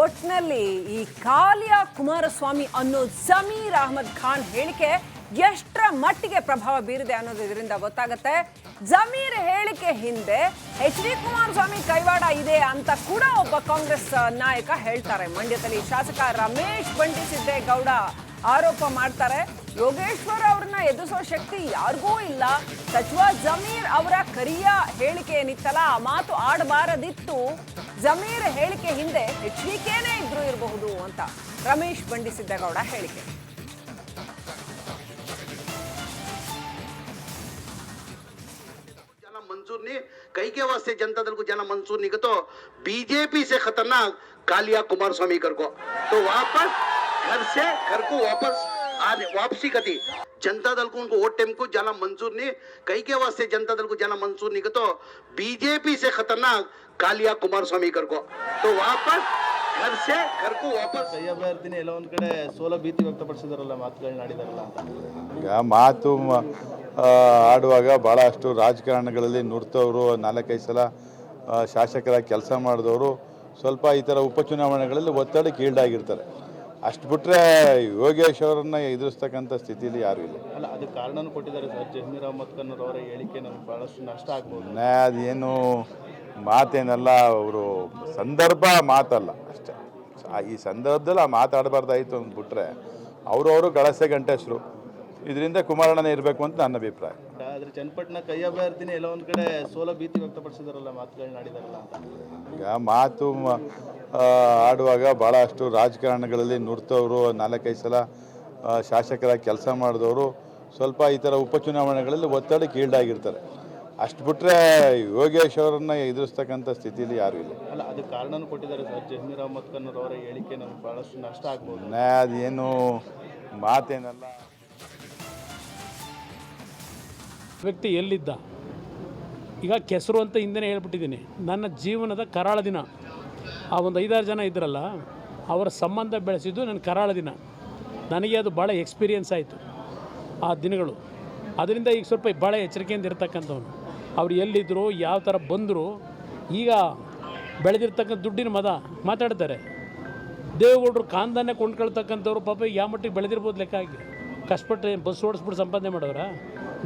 ಒಟ್ನಲ್ಲಿ ಈ ಕಾಲಿಯಾ ಕುಮಾರಸ್ವಾಮಿ ಅನ್ನೋ ಜಮೀರ್ ಅಹಮದ್ ಖಾನ್ ಹೇಳಿಕೆ ಎಷ್ಟರ ಮಟ್ಟಿಗೆ ಪ್ರಭಾವ ಬೀರಿದೆ ಅನ್ನೋದು ಇದರಿಂದ ಗೊತ್ತಾಗುತ್ತೆ. ಜಮೀರ್ ಹೇಳಿಕೆ ಹಿಂದೆ ಎಚ್.ಡಿ. ಕುಮಾರಸ್ವಾಮಿ ಕೈವಾಡ ಇದೆ ಅಂತ ಕೂಡ ಒಬ್ಬ ಕಾಂಗ್ರೆಸ್ ನಾಯಕ ಹೇಳ್ತಾರೆ. ಮಂಡ್ಯದಲ್ಲಿ ಶಾಸಕ ರಮೇಶ್ ಬಂಡಿಸಿದ್ದೇಗೌಡ ಆರೋಪ ಮಾಡ್ತಾರೆ. ಯೋಗೇಶ್ವರ್ ಅವ್ರನ್ನ ಎದುರಿಸೋ ಶಕ್ತಿ ಯಾರಿಗೂ ಇಲ್ಲ. ಸಚಿವ ಜಮೀರ್ ಅವರ ಕರಿಯ ಹೇಳಿಕೆ ಏನಿತ್ತಲ್ಲ, ಆ ಮಾತು ಆಡಬಾರದಿತ್ತು. ಜಮೀರ್ ಹೇಳಿಕೆ ಹಿಂದೆ ಎಚ್ಚರಿಕೆನೇ ಇದ್ರೂ ಇರಬಹುದು ಅಂತ ರಮೇಶ್ ಬಂಡಿಸಿದ್ದೇಗೌಡ ಹೇಳಿಕೆ. मंजूर नहीं, कई के वास्ते जनता दल को जाना मंजूर नहीं तो बीजेपी से खतरनाक कालिया कुमारस्वामी कर को तो वापस घर से घर को वापसी कती जनता दल को उनको वोट टाइम को जाना मंजूर नहीं, कई के वास्ते जनता दल को जाना मंजूर नहीं तो बीजेपी से खतरनाक कालिया कुमारस्वामी कर को तो वापस घर से घर को वापस ಅಭ್ಯರ್ಥಿನಿ ಎಲ್ಲ ಒಂದ್ ಕಡೆ ಸೋಲ ಭೀತಿ ವ್ಯಕ್ತಪಡಿಸಿದಾರಲ್ಲ, ಮಾತುಗಳನ್ನ ಆಡಿದಾರಲ್ಲ ಅಂತ. ಈಗ ಮಾತು ಆಡುವಾಗ ಭಾಳಷ್ಟು ರಾಜಕಾರಣಗಳಲ್ಲಿ ನುಡ್ತವರು, 4-5 ಸಲ ಶಾಸಕರಾಗಿ ಕೆಲಸ ಮಾಡಿದವರು ಸ್ವಲ್ಪ ಈ ಥರ ಉಪಚುನಾವಣೆಗಳಲ್ಲಿ ಒತ್ತಡಕ್ಕೆ ಈಲ್ಡಾಗಿರ್ತಾರೆ. ಅಷ್ಟು ಬಿಟ್ಟರೆ ಯೋಗೇಶ್ ಅವರನ್ನ ಎದುರಿಸ್ತಕ್ಕಂಥ ಸ್ಥಿತಿಯಲ್ಲಿ ಯಾರೂ ಇಲ್ಲ. ಅಲ್ಲ, ಅದಕ್ಕೆ ಕಾರಣನೂ ಕೊಟ್ಟಿದ್ದಾರೆ ಸರ್. ಜಮೀರ್ ಅಹಮದ್ ಖಾನ್ ಅವರ ಹೇಳಿಕೆ ನಮ್ಗೆ ಭಾಳಷ್ಟು ನಷ್ಟ ಆಗ್ಬೋದು. ಅದೇನು ಮಾತೇನಲ್ಲ, ಅವರು ಸಂದರ್ಭ ಮಾತಲ್ಲ ಅಷ್ಟೇ. ಈ ಸಂದರ್ಭದಲ್ಲಿ ಆ ಮಾತಾಡಬಾರ್ದಾಯಿತು ಅಂದ್ಬಿಟ್ರೆ ಅವರು ಗಳಸೆ ಗಂಟೆಸರು. ಇದರಿಂದ ಕುಮಾರಣ್ಣನೇ ಇರಬೇಕು ಅಂತ ನನ್ನ ಅಭಿಪ್ರಾಯ. ಆದರೆ ಚನ್ನಪಟ್ಟಣ ಕೈ ಅಭ್ಯರ್ಥಿನಿ ಎಲ್ಲ ಒಂದು ಕಡೆ ಸೋಲ ಭೀತಿ ವ್ಯಕ್ತಪಡಿಸಿದಾರಲ್ಲ, ಮಾತುಗಳನ್ನ ಆಡಿದಾರಲ್ಲ ಅಂತ. ಈಗ ಮಾತು ಆಡುವಾಗ ಭಾಳಷ್ಟು ರಾಜಕಾರಣಗಳಲ್ಲಿ ನುಡ್ತವರು, 4-5 ಸಲ ಶಾಸಕರಾಗಿ ಕೆಲಸ ಮಾಡಿದವರು ಸ್ವಲ್ಪ ಈ ಥರ ಉಪಚುನಾವಣೆಗಳಲ್ಲಿ ಒತ್ತಡಕ್ಕೆ ಈಲ್ಡಾಗಿರ್ತಾರೆ. ಅಷ್ಟು ಬಿಟ್ಟರೆ ಯೋಗೇಶ್ ಅವರನ್ನ ಎದುರಿಸ್ತಕ್ಕಂಥ ಸ್ಥಿತಿಯಲ್ಲಿ ಯಾರೂ ಇಲ್ಲ. ಅಲ್ಲ, ಅದಕ್ಕೆ ಕಾರಣನೂ ಕೊಟ್ಟಿದ್ದಾರೆ ಸರ್. ಜಮೀರ್ ಅಹಮದ್ ಖಾನ್ ಅವರ ಹೇಳಿಕೆ ನಮ್ಗೆ ಭಾಳಷ್ಟು ನಷ್ಟ ಆಗ್ಬೋದು. ಅದೇನು ಮಾತೇನಲ್ಲ. ವ್ಯಕ್ತಿ ಎಲ್ಲಿದ್ದ, ಈಗ ಕೆಸರು ಅಂತ ಹಿಂದೆ ಹೇಳ್ಬಿಟ್ಟಿದ್ದೀನಿ. ನನ್ನ ಜೀವನದ ಕರಾಳ ದಿನ ಆ ಒಂದು 5-6 ಜನ ಇದ್ರಲ್ಲ, ಅವರ ಸಂಬಂಧ ಬೆಳೆಸಿದ್ದು ನನ್ನ ಕರಾಳ ದಿನ. ನನಗೆ ಅದು ಭಾಳ ಎಕ್ಸ್ಪೀರಿಯೆನ್ಸ್ ಆಯಿತು ಆ ದಿನಗಳು. ಅದರಿಂದ ಈಗ ಸ್ವಲ್ಪ ಭಾಳ ಎಚ್ಚರಿಕೆಯಿಂದ ಇರ್ತಕ್ಕಂಥವ್ನು. ಅವ್ರು ಎಲ್ಲಿದ್ದರು, ಯಾವ ಥರ ಬಂದರು, ಈಗ ಬೆಳೆದಿರ್ತಕ್ಕಂಥ ದುಡ್ಡಿನ ಮದ ಮಾತಾಡ್ತಾರೆ. ದೇವೇಗೌಡರು ಕಾಂದಾನೆ ಕೊಂಡ್ಕೊಳ್ತಕ್ಕಂಥವ್ರು ಪಾಪ ಯಾವ ಮಟ್ಟಿಗೆ ಬೆಳೆದಿರ್ಬೋದು ಲೆಕ್ಕ ಆಗಿ. ಕಷ್ಟಪಟ್ಟು ಬಸ್ ಓಡಿಸ್ಬಿಟ್ಟು ಸಂಪಾದನೆ ಮಾಡೋರ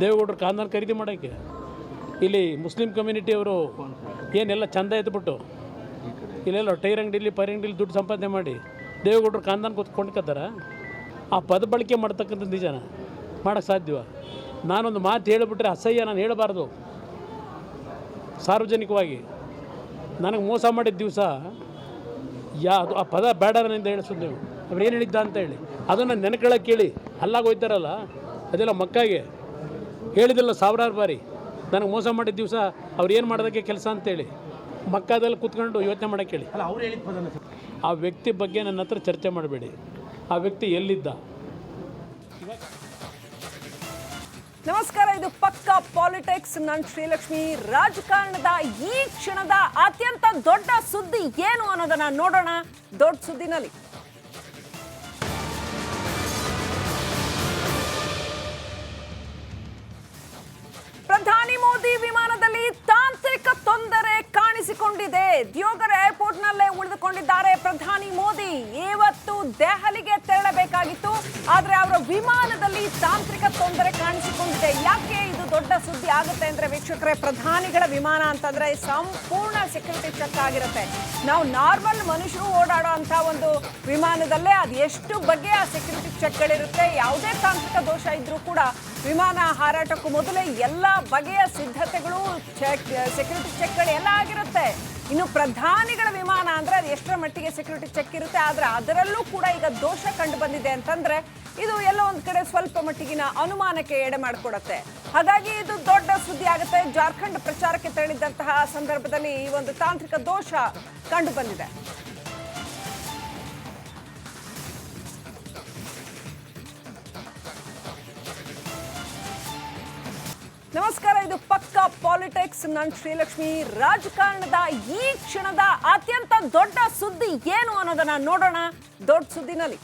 ದೇವೇಗೌಡರು ಕಾಂದಾನ ಖರೀದಿ ಮಾಡೋಕ್ಕೆ. ಇಲ್ಲಿ ಮುಸ್ಲಿಂ ಕಮ್ಯುನಿಟಿಯವರು ಏನೆಲ್ಲ ಚಂದ ಎತ್ಬಿಟ್ಟು ಇಲ್ಲೆಲ್ಲ ಟೈರ್ ಅಂಗಡಿಲಿ ಪೈರ್ ಅಂಗಡಿಲಿ ದುಡ್ಡು ಸಂಪಾದನೆ ಮಾಡಿ ದೇವೇಗೌಡರು ಕಾಂದಾನ ಕೊಂಡ್ಕೊತಾರ. ಆ ಪದ ಬಳಕೆ ಮಾಡ್ತಕ್ಕಂಥದ್ದು ನಿಜನ ಮಾಡೋಕ್ಕೆ ಸಾಧ್ಯವ? ನಾನೊಂದು ಮಾತು ಹೇಳಿಬಿಟ್ರೆ ಅಸಹ್ಯ, ನಾನು ಹೇಳಬಾರ್ದು ಸಾರ್ವಜನಿಕವಾಗಿ. ನನಗೆ ಮೋಸ ಮಾಡಿದ ದಿವಸ ಅದು ಆ ಪದ ಬೇಡರನಿಂದ ಹೇಳಿಸೋದು ನೀವು. ಅವ್ರು ಏನು ಹೇಳಿದ್ದ ಅಂತ ಹೇಳಿ ಅದನ್ನು ನೆನಕೊಳ್ಳೋಕೆ ಕೇಳಿ ಅಲ್ಲಾಗ ಹೋಯ್ತಾರಲ್ಲ, ಅದೆಲ್ಲ ಮಕ್ಕಾಗೆ ಹೇಳಿದಿಲ್ಲ 1000 ಬಾರಿ. ನನಗೆ ಮೋಸ ಮಾಡಿದ ದಿವಸ ಅವ್ರು ಏನು ಮಾಡೋದಕ್ಕೆ ಕೆಲಸ ಅಂತೇಳಿ ಮಕ್ಕಾದಲ್ಲಿ ಕೂತ್ಕೊಂಡು ಯೋಚನೆ ಮಾಡೋಕ್ಕೆ ಹೇಳಿ. ಆ ವ್ಯಕ್ತಿ ಬಗ್ಗೆ ನನ್ನ ಹತ್ರ ಚರ್ಚೆ ಮಾಡಬೇಡಿ. ಆ ವ್ಯಕ್ತಿ ಎಲ್ಲಿದ್ದ. ನಮಸ್ಕಾರ, ಇದು ಪಕ್ಕಾ ಪಾಲಿಟಿಕ್ಸ್. ನಾನು ಶ್ರೀಲಕ್ಷ್ಮಿ. ರಾಜಕಾರಣದ ಈ ಕ್ಷಣದ ಅತ್ಯಂತ ದೊಡ್ಡ ಸುದ್ದಿ ಏನು ಅನ್ನೋದನ್ನ ನೋಡೋಣ ದೊಡ್ಡ ಸುದ್ದಿನಲ್ಲಿ. ಪ್ರಧಾನಿ ಮೋದಿ ವಿಮಾನದಲ್ಲಿ ತಾಂತ್ರಿಕ ತೊಂದರೆ ಕಾಣಿಸಿಕೊಂಡಿದೆ. ದಿಯೋಗರ್ ಏರ್ಪೋರ್ಟ್ನಲ್ಲೇ ಉಳಿದುಕೊಂಡಿದ್ದಾರೆ ಪ್ರಧಾನಿ ಮೋದಿ. ಇವತ್ತು ದೆಹಲಿಗೆ ತೆರಳಬೇಕಾಗಿತ್ತು, ಆದರೆ ಅವರ ವಿಮಾನದಲ್ಲಿ ತಾಂತ್ರಿಕ ತೊಂದರೆ ಕಾಣಿಸಿಕೊಂಡಿದೆ. ಯಾಕೆ ಇದು ದೊಡ್ಡ ಸುದ್ದಿ ಆಗುತ್ತೆ ಅಂದ್ರೆ ವೀಕ್ಷಕರೇ, ಪ್ರಧಾನಿಗಳ ವಿಮಾನ ಅಂತಂದ್ರೆ ಸಂಪೂರ್ಣ ಸೆಕ್ಯೂರಿಟಿ ಚೆಕ್ ಆಗಿರುತ್ತೆ. ನಾವು ನಾರ್ಮಲ್ ಮನುಷ್ಯರು ಓಡಾಡೋ ಅಂತ ಒಂದು ವಿಮಾನದಲ್ಲೇ ಅದು ಎಷ್ಟು ಬಗೆಯ ಸೆಕ್ಯೂರಿಟಿ ಚೆಕ್ಗಳಿರುತ್ತೆ. ಯಾವುದೇ ತಾಂತ್ರಿಕ ದೋಷ ಇದ್ರೂ ಕೂಡ ವಿಮಾನ ಹಾರಾಟಕ್ಕೂ ಮೊದಲೇ ಎಲ್ಲ ಬಗೆಯ ಸಿದ್ಧತೆಗಳು, ಸೆಕ್ಯೂರಿಟಿ ಚೆಕ್ಗಳು ಎಲ್ಲ ಆಗಿರುತ್ತೆ. ಇನ್ನು ಪ್ರಧಾನಿಗಳ ವಿಮಾನ ಅಂದ್ರೆ ಅದು ಎಷ್ಟರ ಮಟ್ಟಿಗೆ ಸೆಕ್ಯೂರಿಟಿ ಚೆಕ್ ಇರುತ್ತೆ. ಆದ್ರೆ ಅದರಲ್ಲೂ ಕೂಡ ಈಗ ದೋಷ ಕಂಡು ಬಂದಿದೆ ಅಂತಂದ್ರೆ ಇದು ಎಲ್ಲೋ ಒಂದ್ ಕಡೆ ಸ್ವಲ್ಪ ಮಟ್ಟಿಗಿನ ಅನುಮಾನಕ್ಕೆ ಎಡೆ ಮಾಡಿಕೊಡುತ್ತೆ. ಹಾಗಾಗಿ ಇದು ದೊಡ್ಡ ಸುದ್ದಿ ಆಗುತ್ತೆ. ಜಾರ್ಖಂಡ್ ಪ್ರಚಾರಕ್ಕೆ ತೆರಳಿದಂತಹ ಸಂದರ್ಭದಲ್ಲಿ ಈ ಒಂದು ತಾಂತ್ರಿಕ ದೋಷ ಕಂಡು ಬಂದಿದೆ. ನಮಸ್ಕಾರ, ಇದು ಪಕ್ಕಾ ಪಾಲಿಟಿಕ್ಸ್. ನಾನು ಶ್ರೀಲಕ್ಷ್ಮಿ. ರಾಜಕಾರಣದ ಈ ಕ್ಷಣದ ಅತ್ಯಂತ ದೊಡ್ಡ ಸುದ್ದಿ ಏನು ಅನ್ನೋದನ್ನ ನೋಡೋಣ ದೊಡ್ಡ ಸುದ್ದಿನಲ್ಲಿ.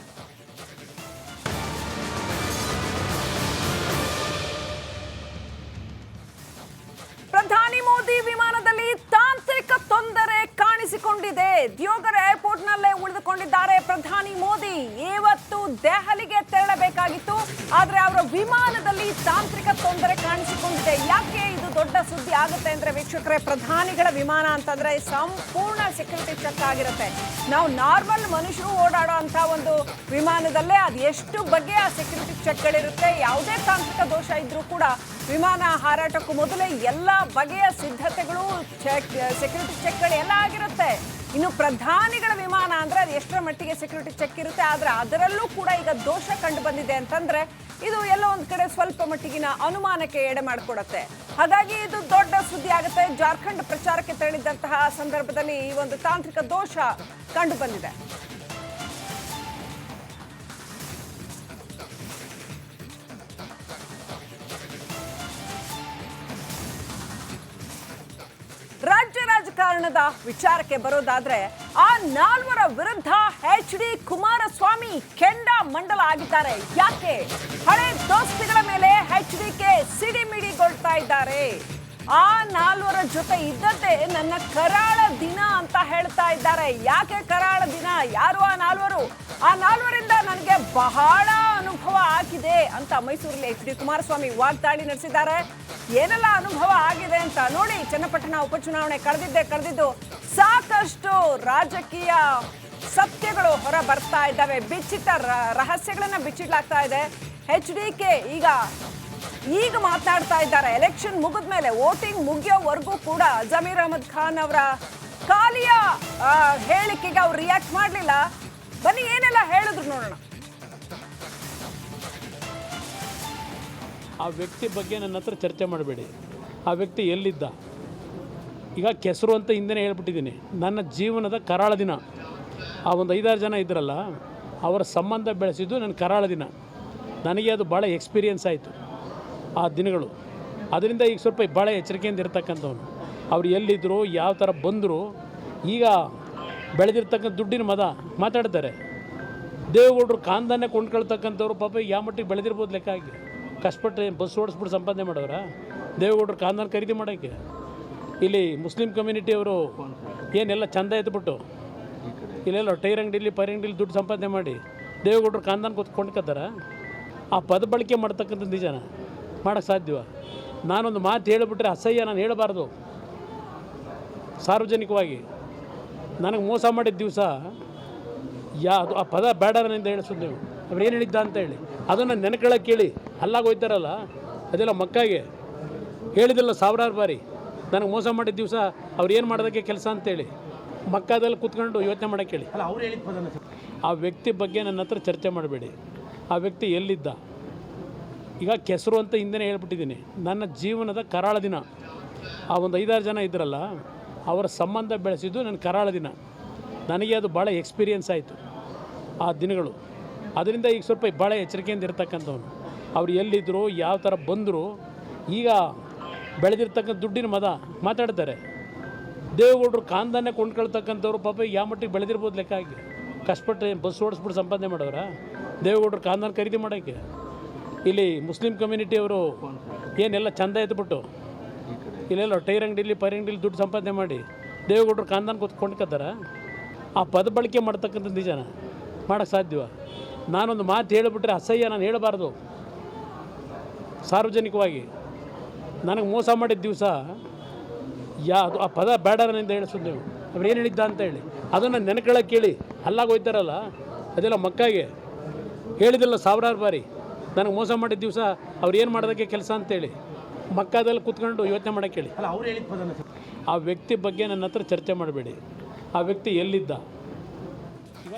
ಪ್ರಧಾನಿ ಮೋದಿ ವಿಮಾನದಲ್ಲಿ ತಾಂತ್ರಿಕ ತೊಂದರೆ ಕಾಣಿಸಿಕೊಂಡಿದೆ. ಕಾಣಿಸಿಕೊಂಡಿದೆ. ದಿಯೋಗರ್ ಏರ್ಪೋರ್ಟ್ನಲ್ಲೇ ಉಳಿದುಕೊಂಡಿದ್ದಾರೆ ಪ್ರಧಾನಿ ಮೋದಿ. ಇವತ್ತು ದೆಹಲಿಗೆ ತೆರಳಬೇಕಾಗಿತ್ತು, ಆದ್ರೆ ಅವರ ವಿಮಾನದಲ್ಲಿ ತಾಂತ್ರಿಕ ತೊಂದರೆ ಕಾಣಿಸಿಕೊಂಡಿದೆ. ಯಾಕೆ ಇದು ದೊಡ್ಡ ಸುದ್ದಿ ಆಗುತ್ತೆ ಅಂದ್ರೆ ವೀಕ್ಷಕರೇ, ಪ್ರಧಾನಿಗಳ ವಿಮಾನ ಅಂತಂದ್ರೆ ಸಂಪೂರ್ಣ ಸೆಕ್ಯೂರಿಟಿ ಚೆಕ್ ಆಗಿರುತ್ತೆ. ನಾವು ನಾರ್ಮಲ್ ಮನುಷ್ಯರು ಓಡಾಡೋ ಅಂತ ಒಂದು ವಿಮಾನದಲ್ಲೇ ಅದು ಎಷ್ಟು ಬಗೆಯ ಸೆಕ್ಯೂರಿಟಿ ಚೆಕ್ಗಳಿರುತ್ತೆ. ಯಾವುದೇ ತಾಂತ್ರಿಕ ದೋಷ ಇದ್ರೂ ಕೂಡ ವಿಮಾನ ಹಾರಾಟಕ್ಕೂ ಮೊದಲೇ ಎಲ್ಲ ಬಗೆಯ ಸಿದ್ಧತೆಗಳು, ಸೆಕ್ಯೂರಿಟಿ ಚೆಕ್ಗಳು ಎಲ್ಲ ಆಗಿರುತ್ತೆ. ಇನ್ನು ಪ್ರಧಾನಿಗಳ ವಿಮಾನ ಅಂದ್ರೆ ಅದು ಎಷ್ಟರ ಮಟ್ಟಿಗೆ ಸೆಕ್ಯೂರಿಟಿ ಚೆಕ್ ಇರುತ್ತೆ, ಆದ್ರೆ ಅದರಲ್ಲೂ ಕೂಡ ಈಗ ದೋಷ ಕಂಡು ಬಂದಿದೆ ಅಂತಂದ್ರೆ ಇದು ಎಲ್ಲೋ ಒಂದ್ ಕಡೆ ಸ್ವಲ್ಪ ಮಟ್ಟಿಗಿನ ಅನುಮಾನಕ್ಕೆ ಎಡೆ ಮಾಡಿಕೊಡುತ್ತೆ. ಹಾಗಾಗಿ ಇದು ದೊಡ್ಡ ಸುದ್ದಿ ಆಗುತ್ತೆ. ಜಾರ್ಖಂಡ್ ಪ್ರಚಾರಕ್ಕೆ ತೆರಳಿದಂತಹ ಸಂದರ್ಭದಲ್ಲಿ ಈ ಒಂದು ತಾಂತ್ರಿಕ ದೋಷ ಕಂಡು ಬಂದಿದೆ. ರಾಜ್ಯ ರಾಜಕಾರಣದ ವಿಚಾರಕ್ಕೆ ಬರೋದಾದ್ರೆ, ಆ ನಾಲ್ವರ ವಿರುದ್ಧ HD ಕುಮಾರಸ್ವಾಮಿ ಕೆಂಡ ಮಂಡಲ ಆಗಿದ್ದಾರೆ. ಯಾಕೆ? ಹಳೆ ದೋಸ್ತಿಗಳ ಮೇಲೆ HDK ಸಿಡಿಮಿಡಿಗೊಳ್ತಾ ಇದ್ದಾರೆ. ಆ ನಾಲ್ವರ ಜೊತೆ ಇದ್ದದ್ದೇ ನನ್ನ ಕರಾಳ ದಿನ ಅಂತ ಹೇಳ್ತಾ ಇದ್ದಾರೆ. ಯಾಕೆ ಕರಾಳ ದಿನ? ಯಾರು ಆ ನಾಲ್ವರು? ಆ ನಾಲ್ವರಿಂದ ನನಗೆ ಬಹಳ ಅನುಭವ ಆಗಿದೆ ಅಂತ ಮೈಸೂರಲ್ಲಿ HD ಕುಮಾರಸ್ವಾಮಿ ವಾಗ್ದಾಳಿ ನಡೆಸಿದ್ದಾರೆ. ಏನೆಲ್ಲ ಅನುಭವ ಆಗಿದೆ ಅಂತ ನೋಡಿ. ಚನ್ನಪಟ್ಟಣ ಉಪಚುನಾವಣೆ ಕಳೆದಿದ್ದು ಸಾಕಷ್ಟು ರಾಜಕೀಯ ಸತ್ಯಗಳು ಹೊರ ಬರ್ತಾ ಇದ್ದಾವೆ. ಬಿಚ್ಚಿಟ್ಟ ರಹಸ್ಯಗಳನ್ನ ಬಿಚ್ಚಿಡ್ಲಾಗ್ತಾ ಇದೆ. HDK ಈಗ ಮಾತನಾಡ್ತಾ ಇದ್ದಾರೆ. ಎಲೆಕ್ಷನ್ ಮುಗಿದ ಮೇಲೆ, ವೋಟಿಂಗ್ ಮುಗಿಯೋವರೆಗೂ ಕೂಡ ಜಮೀರ್ ಅಹಮದ್ ಖಾನ್ ಅವರ ಕಾಲಿಯ ಹೇಳಿಕೆಗೆ ಅವ್ರು ರಿಯಾಕ್ಟ್ ಮಾಡಲಿಲ್ಲ. ಬನ್ನಿ ಏನೆಲ್ಲ ಹೇಳಿದ್ರು ನೋಡೋಣ. ಆ ವ್ಯಕ್ತಿ ಬಗ್ಗೆ ನನ್ನ ಹತ್ರ ಚರ್ಚೆ ಮಾಡಬೇಡಿ. ಆ ವ್ಯಕ್ತಿ ಎಲ್ಲಿದ್ದ? ಈಗ ಕೆಸರು ಅಂತ ಹಿಂದೆ ಹೇಳ್ಬಿಟ್ಟಿದ್ದೀನಿ. ನನ್ನ ಜೀವನದ ಕರಾಳ ದಿನ. ಆ ಒಂದು 5-6 ಜನ ಇದ್ರಲ್ಲ, ಅವರ ಸಂಬಂಧ ಬೆಳೆಸಿದ್ದು ನನ್ನ ಕರಾಳ ದಿನ. ನನಗೆ ಅದು ಭಾಳ ಎಕ್ಸ್ಪೀರಿಯನ್ಸ್ ಆಯಿತು ಆ ದಿನಗಳು. ಅದರಿಂದ ಈಗ ಸ್ವಲ್ಪ ಭಾಳ ಎಚ್ಚರಿಕೆಯಿಂದ ಇರ್ತಕ್ಕಂಥವ್ನು. ಅವ್ರು ಎಲ್ಲಿದ್ದರು, ಯಾವ ಥರ ಬಂದರು, ಈಗ ಬೆಳೆದಿರ್ತಕ್ಕಂಥ ದುಡ್ಡಿನ ಮದ ಮಾತಾಡ್ತಾರೆ. ದೇವೇಗೌಡರು ಕಾಂದಾನೆ ಕೊಂಡ್ಕೊಳ್ತಕ್ಕಂಥವ್ರು ಪಾಪ ಯಾವ ಮಟ್ಟಿಗೆ ಬೆಳೆದಿರ್ಬೋದು ಲೆಕ್ಕ ಆಗಿ. ಕಷ್ಟಪಟ್ಟು ಬಸ್ ಓಡಿಸ್ಬಿಟ್ಟು ಸಂಪಾದನೆ ಮಾಡೋರ ದೇವೇಗೌಡರು ಕಾಂದಾನ ಖರೀದಿ ಮಾಡೋಕ್ಕೆ. ಇಲ್ಲಿ ಮುಸ್ಲಿಂ ಕಮ್ಯುನಿಟಿಯವರು ಏನೆಲ್ಲ ಚಂದ ಎತ್ಬಿಟ್ಟು ಇಲ್ಲೆಲ್ಲ ಟೈರ್ ಅಂಗಡಿಲಿ ಅಂಗಡಿಲಿ ದುಡ್ಡು ಸಂಪಾದನೆ ಮಾಡಿ ದೇವೇಗೌಡರು ಕಾಂದಾನ ಕೊಂಡ್ಕೊತಾರ. ಆ ಪದ ಬಳಕೆ ಮಾಡ್ತಕ್ಕಂಥದ್ದು ನಿಜನ ಮಾಡೋಕ್ಕೆ ಸಾಧ್ಯವ? ನಾನೊಂದು ಮಾತು ಹೇಳಿಬಿಟ್ರೆ ಅಸಹ್ಯ, ನಾನು ಹೇಳಬಾರ್ದು ಸಾರ್ವಜನಿಕವಾಗಿ. ನನಗೆ ಮೋಸ ಮಾಡಿದ ದಿವಸ ಅದು ಆ ಪದ ಬೇಡರನಿಂದ ಹೇಳಿಸೋದು ನೀವು. ಅವ್ರು ಏನು ಹೇಳಿದ್ದ ಅಂತ ಹೇಳಿ ಅದನ್ನು ನೆನಕೊಳ್ಳೋಕೆ ಕೇಳಿ ಅಲ್ಲಾಗ ಹೋಯ್ತಾರಲ್ಲ, ಅದೆಲ್ಲ ಮಕ್ಕಾಗೆ ಹೇಳಿದಿಲ್ಲ ಸಾವಿರಾರು ಬಾರಿ. ನನಗೆ ಮೋಸ ಮಾಡಿದ ದಿವಸ ಅವ್ರು ಏನು ಮಾಡೋದಕ್ಕೆ ಕೆಲಸ ಅಂತೇಳಿ ಮಕ್ಕಾದಲ್ಲಿ ಕೂತ್ಕೊಂಡು ಯೋಚನೆ ಮಾಡೋಕ್ಕೆ ಹೇಳಿ. ಆ ವ್ಯಕ್ತಿ ಬಗ್ಗೆ ನನ್ನ ಹತ್ರ ಚರ್ಚೆ ಮಾಡಬೇಡಿ. ಆ ವ್ಯಕ್ತಿ ಎಲ್ಲಿದ್ದ? ಈಗ ಕೆಸರು ಅಂತ ಹಿಂದೆ ಹೇಳ್ಬಿಟ್ಟಿದ್ದೀನಿ. ನನ್ನ ಜೀವನದ ಕರಾಳ ದಿನ. ಆ ಒಂದು 5-6 ಜನ ಇದ್ರಲ್ಲ, ಅವರ ಸಂಬಂಧ ಬೆಳೆಸಿದ್ದು ನನ್ನ ಕರಾಳ ದಿನ. ನನಗೆ ಅದು ಭಾಳ ಎಕ್ಸ್ಪೀರಿಯನ್ಸ್ ಆಯಿತು ಆ ದಿನಗಳು. ಅದರಿಂದ ಈಗ ಸ್ವಲ್ಪ ಭಾಳ ಎಚ್ಚರಿಕೆಯಿಂದ ಇರ್ತಕ್ಕಂಥವ್ನು. ಅವ್ರು ಎಲ್ಲಿದ್ದರು, ಯಾವ ಥರ ಬಂದರು, ಈಗ ಬೆಳೆದಿರ್ತಕ್ಕಂಥ ದುಡ್ಡಿನ ಮದ ಮಾತಾಡ್ತಾರೆ. ದೇವೇಗೌಡರು ಕಾಂದಾನೆ ಕೊಂಡ್ಕೊಳ್ತಕ್ಕಂಥವ್ರು ಪಾಪ ಯಾವ ಮಟ್ಟಿಗೆ ಬೆಳೆದಿರ್ಬೋದು ಲೆಕ್ಕ ಆಗಿ. ಕಷ್ಟಪಟ್ಟು ಬಸ್ ಓಡಿಸ್ಬಿಟ್ಟು ಸಂಪಾದನೆ ಮಾಡೋರ ದೇವೇಗೌಡರು ಕಾಂದಾನ ಖರೀದಿ ಮಾಡೋಕ್ಕೆ. ಇಲ್ಲಿ ಮುಸ್ಲಿಂ ಕಮ್ಯುನಿಟಿಯವರು ಏನೆಲ್ಲ ಚಂದ ಎತ್ಬಿಟ್ಟು ಇಲ್ಲೆಲ್ಲ ಟೈರ್ ಅಂಗಡಿಲಿ ಅಂಗಡಿಲಿ ದುಡ್ಡು ಸಂಪಾದನೆ ಮಾಡಿ ದೇವೇಗೌಡರು ಕಾಂದಾನ ಕೊಂಡ್ಕೊತಾರ. ಆ ಪದ ಬಳಕೆ ಮಾಡ್ತಕ್ಕಂಥದ್ದು ನಿಜನ ಮಾಡೋಕ್ಕೆ ಸಾಧ್ಯವ? ನಾನೊಂದು ಮಾತು ಹೇಳಿಬಿಟ್ರೆ ಅಸಹ್ಯ, ನಾನು ಹೇಳಬಾರ್ದು ಸಾರ್ವಜನಿಕವಾಗಿ. ನನಗೆ ಮೋಸ ಮಾಡಿದ ದಿವಸ ಅದು ಆ ಪದ ಬೇಡರನಿಂದ ಹೇಳಿಸೋದು ನೀವು. ಅವ್ರು ಏನು ಹೇಳಿದ್ದ ಅಂತ ಹೇಳಿ ಅದನ್ನು ನೆನಕೊಳ್ಳೋಕೆ ಕೇಳಿ ಅಲ್ಲಾಗ ಹೋಯ್ತಾರಲ್ಲ, ಅದೆಲ್ಲ ಮಕ್ಕಾಗೆ ಹೇಳಿದಿಲ್ಲ ಸಾವಿರಾರು ಬಾರಿ. ನನಗೆ ಮೋಸ ಮಾಡಿದ ದಿವಸ ಅವ್ರು ಏನು ಮಾಡೋದಕ್ಕೆ ಕೆಲಸ ಅಂತೇಳಿ ಮಕ್ಕಾದಲ್ಲಿ ಕೂತ್ಕೊಂಡು ಯೋಚನೆ ಮಾಡೋಕ್ಕೆ ಹೇಳಿ. ಆ ವ್ಯಕ್ತಿ ಬಗ್ಗೆ ನನ್ನ ಹತ್ರ ಚರ್ಚೆ ಮಾಡಬೇಡಿ. ಆ ವ್ಯಕ್ತಿ ಎಲ್ಲಿದ್ದ? ಈಗ